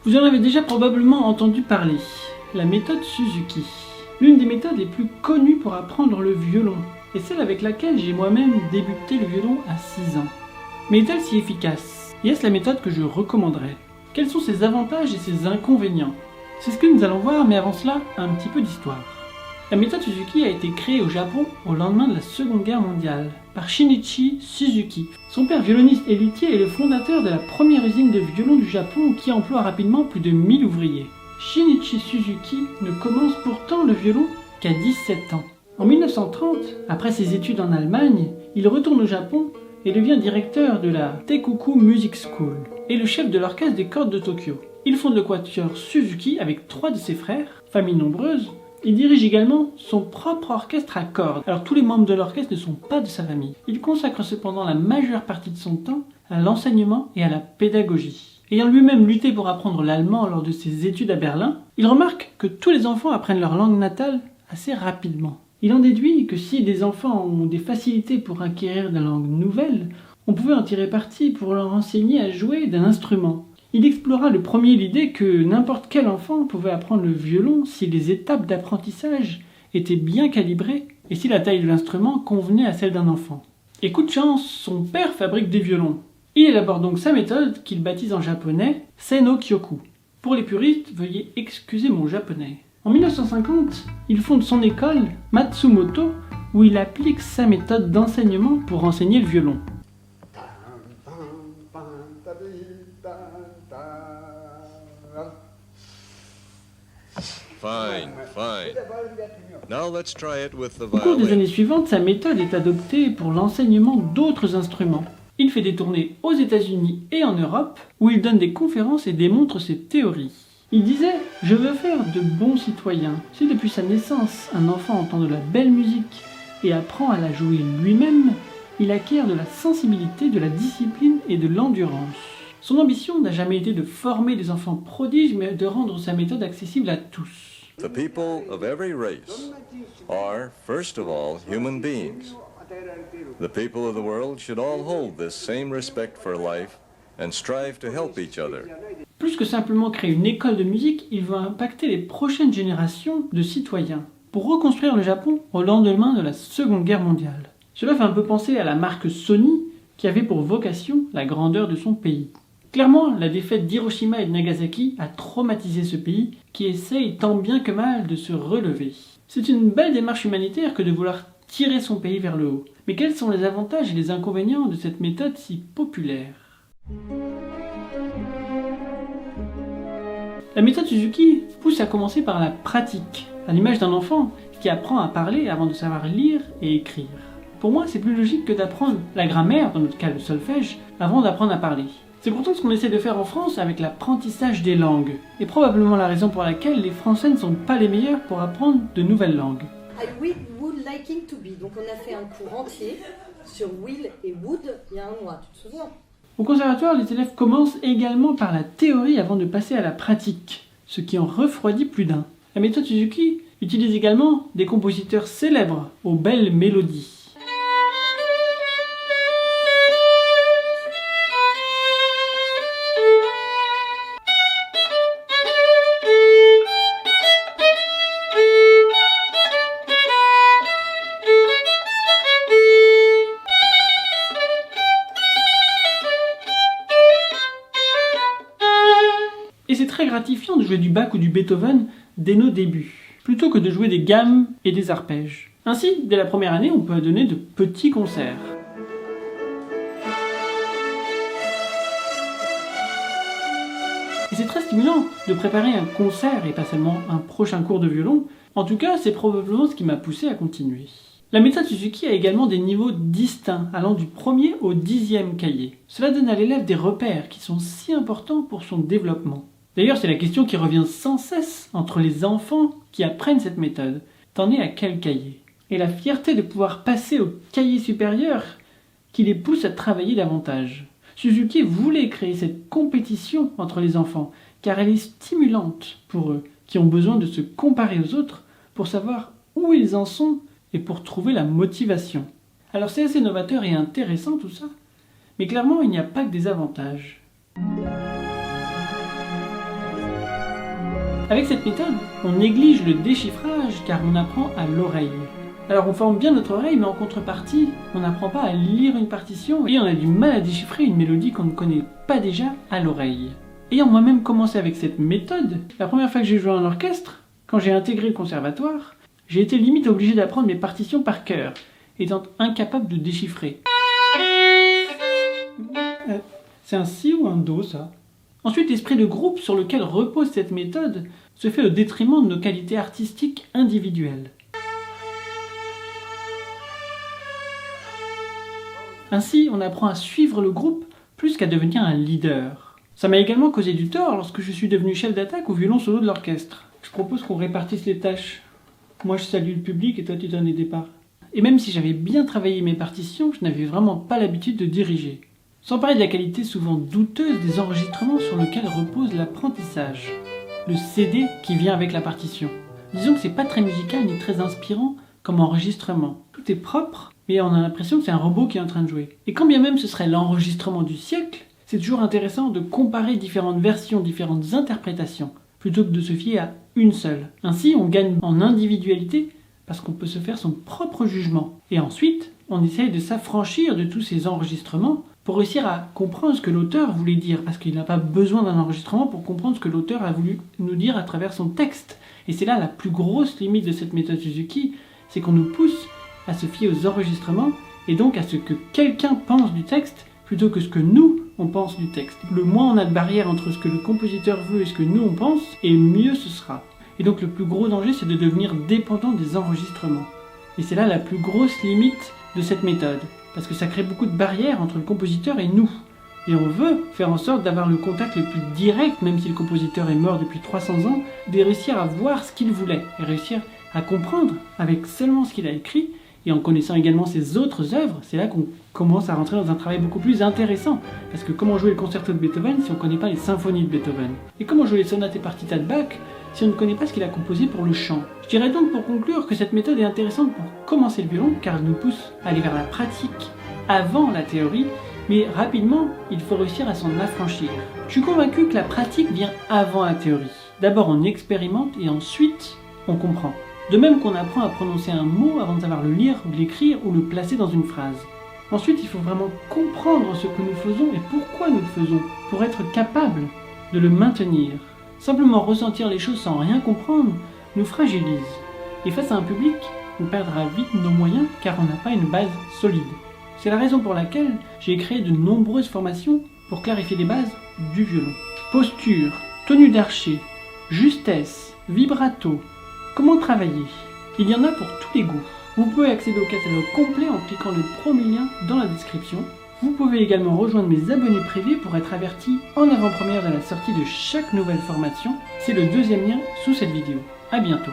Vous en avez déjà probablement entendu parler, la méthode Suzuki. L'une des méthodes les plus connues pour apprendre le violon, et celle avec laquelle j'ai moi-même débuté le violon à 6 ans. Mais est-elle si efficace? Et est-ce la méthode que je recommanderais? Quels sont ses avantages et ses inconvénients? C'est ce que nous allons voir, mais avant cela, un petit peu d'histoire. La méthode Suzuki a été créée au Japon au lendemain de la Seconde Guerre mondiale par Shinichi Suzuki. Son père violoniste et luthier est le fondateur de la première usine de violon du Japon qui emploie rapidement plus de 1000 ouvriers. Shinichi Suzuki ne commence pourtant le violon qu'à 17 ans. En 1930, après ses études en Allemagne, il retourne au Japon et devient directeur de la Teikoku Music School et le chef de l'orchestre des cordes de Tokyo. Il fonde le quatuor Suzuki avec 3 de ses frères, famille nombreuse. Il dirige également son propre orchestre à cordes. Alors tous les membres de l'orchestre ne sont pas de sa famille. Il consacre cependant la majeure partie de son temps à l'enseignement et à la pédagogie. Ayant lui-même lutté pour apprendre l'allemand lors de ses études à Berlin, il remarque que tous les enfants apprennent leur langue natale assez rapidement. Il en déduit que si des enfants ont des facilités pour acquérir des langues nouvelles, on pouvait en tirer parti pour leur enseigner à jouer d'un instrument. Il explora le premier l'idée que n'importe quel enfant pouvait apprendre le violon si les étapes d'apprentissage étaient bien calibrées et si la taille de l'instrument convenait à celle d'un enfant. Et coup de chance, son père fabrique des violons. Il élabore donc sa méthode qu'il baptise en japonais Sei-no Kyoku. Pour les puristes, veuillez excuser mon japonais. En 1950, il fonde son école Matsumoto où il applique sa méthode d'enseignement pour enseigner le violon. Fine. Now let's try it with the Au cours des violin. années suivantes, sa méthode est adoptée pour l'enseignement d'autres instruments. Il fait des tournées aux États-Unis et en Europe, où il donne des conférences et démontre ses théories. Il disait « Je veux faire de bons citoyens. Si depuis sa naissance, un enfant entend de la belle musique et apprend à la jouer lui-même, il acquiert de la sensibilité, de la discipline et de l'endurance. » Son ambition n'a jamais été de former des enfants prodiges, mais de rendre sa méthode accessible à tous. The people of every race are, first of all, human beings. The people of the world should all hold this same respect for life and strive to help each other. Plus que simplement créer une école de musique, il veut impacter les prochaines générations de citoyens pour reconstruire le Japon au lendemain de la Seconde Guerre mondiale. Cela fait un peu penser à la marque Sony qui avait pour vocation la grandeur de son pays. Clairement, la défaite d'Hiroshima et de Nagasaki a traumatisé ce pays qui essaye tant bien que mal de se relever. C'est une belle démarche humanitaire que de vouloir tirer son pays vers le haut. Mais quels sont les avantages et les inconvénients de cette méthode si populaire? La méthode Suzuki pousse à commencer par la pratique, à l'image d'un enfant qui apprend à parler avant de savoir lire et écrire. Pour moi, c'est plus logique que d'apprendre la grammaire, dans notre cas le solfège, avant d'apprendre à parler. C'est pourtant ce qu'on essaie de faire en France avec l'apprentissage des langues, et probablement la raison pour laquelle les Français ne sont pas les meilleurs pour apprendre de nouvelles langues. I would liking to be. Donc on a fait un cours entier sur will et would il y a un mois, tu te souviens? Au conservatoire, les élèves commencent également par la théorie avant de passer à la pratique, ce qui en refroidit plus d'un. La méthode Suzuki utilise également des compositeurs célèbres aux belles mélodies. Et c'est très gratifiant de jouer du Bach ou du Beethoven dès nos débuts, plutôt que de jouer des gammes et des arpèges. Ainsi, dès la première année, on peut donner de petits concerts. Et c'est très stimulant de préparer un concert et pas seulement un prochain cours de violon. En tout cas, c'est probablement ce qui m'a poussé à continuer. La méthode Suzuki a également des niveaux distincts, allant du 1er au 10e cahier. Cela donne à l'élève des repères qui sont si importants pour son développement. D'ailleurs, c'est la question qui revient sans cesse entre les enfants qui apprennent cette méthode. T'en es à quel cahier? Et la fierté de pouvoir passer au cahier supérieur qui les pousse à travailler davantage. Suzuki voulait créer cette compétition entre les enfants, car elle est stimulante pour eux, qui ont besoin de se comparer aux autres pour savoir où ils en sont et pour trouver la motivation. Alors c'est assez novateur et intéressant tout ça, mais clairement il n'y a pas que des avantages. Avec cette méthode, on néglige le déchiffrage car on apprend à l'oreille. Alors on forme bien notre oreille, mais en contrepartie, on n'apprend pas à lire une partition et on a du mal à déchiffrer une mélodie qu'on ne connaît pas déjà à l'oreille. Ayant moi-même commencé avec cette méthode, la première fois que j'ai joué en orchestre, quand j'ai intégré le conservatoire, j'ai été limite obligé d'apprendre mes partitions par cœur, étant incapable de déchiffrer. C'est un si ou un do, ça? Ensuite, l'esprit de groupe sur lequel repose cette méthode se fait au détriment de nos qualités artistiques individuelles. Ainsi, on apprend à suivre le groupe plus qu'à devenir un leader. Ça m'a également causé du tort lorsque je suis devenu chef d'attaque au violon solo de l'orchestre. Je propose qu'on répartisse les tâches. Moi, je salue le public et toi, tu donnes les départs. Et même si j'avais bien travaillé mes partitions, je n'avais vraiment pas l'habitude de diriger. Sans parler de la qualité souvent douteuse des enregistrements sur lesquels repose l'apprentissage. Le CD qui vient avec la partition. Disons que c'est pas très musical ni très inspirant comme enregistrement. Tout est propre, mais on a l'impression que c'est un robot qui est en train de jouer. Et quand bien même ce serait l'enregistrement du siècle, c'est toujours intéressant de comparer différentes versions, différentes interprétations, plutôt que de se fier à une seule. Ainsi, on gagne en individualité parce qu'on peut se faire son propre jugement. Et ensuite, on essaye de s'affranchir de tous ces enregistrements pour réussir à comprendre ce que l'auteur voulait dire, parce qu'il n'a pas besoin d'un enregistrement pour comprendre ce que l'auteur a voulu nous dire à travers son texte. Et c'est là la plus grosse limite de cette méthode Suzuki, c'est qu'on nous pousse à se fier aux enregistrements et donc à ce que quelqu'un pense du texte plutôt que ce que nous, on pense du texte. Le moins on a de barrière entre ce que le compositeur veut et ce que nous on pense, et mieux ce sera. Et donc le plus gros danger, c'est de devenir dépendant des enregistrements. Et c'est là la plus grosse limite de cette méthode, parce que ça crée beaucoup de barrières entre le compositeur et nous. Et on veut faire en sorte d'avoir le contact le plus direct, même si le compositeur est mort depuis 300 ans, de réussir à voir ce qu'il voulait, et réussir à comprendre avec seulement ce qu'il a écrit, et en connaissant également ses autres œuvres, c'est là qu'on commence à rentrer dans un travail beaucoup plus intéressant. Parce que comment jouer le concerto de Beethoven si on ne connaît pas les symphonies de Beethoven? Et comment jouer les sonates et partitas de Bach si on ne connaît pas ce qu'il a composé pour le chant? Je dirais donc pour conclure que cette méthode est intéressante pour commencer le violon, car elle nous pousse à aller vers la pratique avant la théorie, mais rapidement, il faut réussir à s'en affranchir. Je suis convaincu que la pratique vient avant la théorie. D'abord on expérimente et ensuite on comprend. De même qu'on apprend à prononcer un mot avant de savoir le lire, l'écrire ou le placer dans une phrase. Ensuite, il faut vraiment comprendre ce que nous faisons et pourquoi nous le faisons, pour être capable de le maintenir. Simplement ressentir les choses sans rien comprendre nous fragilise. Et face à un public, on perdra vite nos moyens car on n'a pas une base solide. C'est la raison pour laquelle j'ai créé de nombreuses formations pour clarifier les bases du violon. Posture, tenue d'archet, justesse, vibrato. Comment travailler? Il y en a pour tous les goûts. Vous pouvez accéder au catalogue complet en cliquant le premier lien dans la description. Vous pouvez également rejoindre mes abonnés privés pour être avertis en avant-première de la sortie de chaque nouvelle formation. C'est le deuxième lien sous cette vidéo. À bientôt.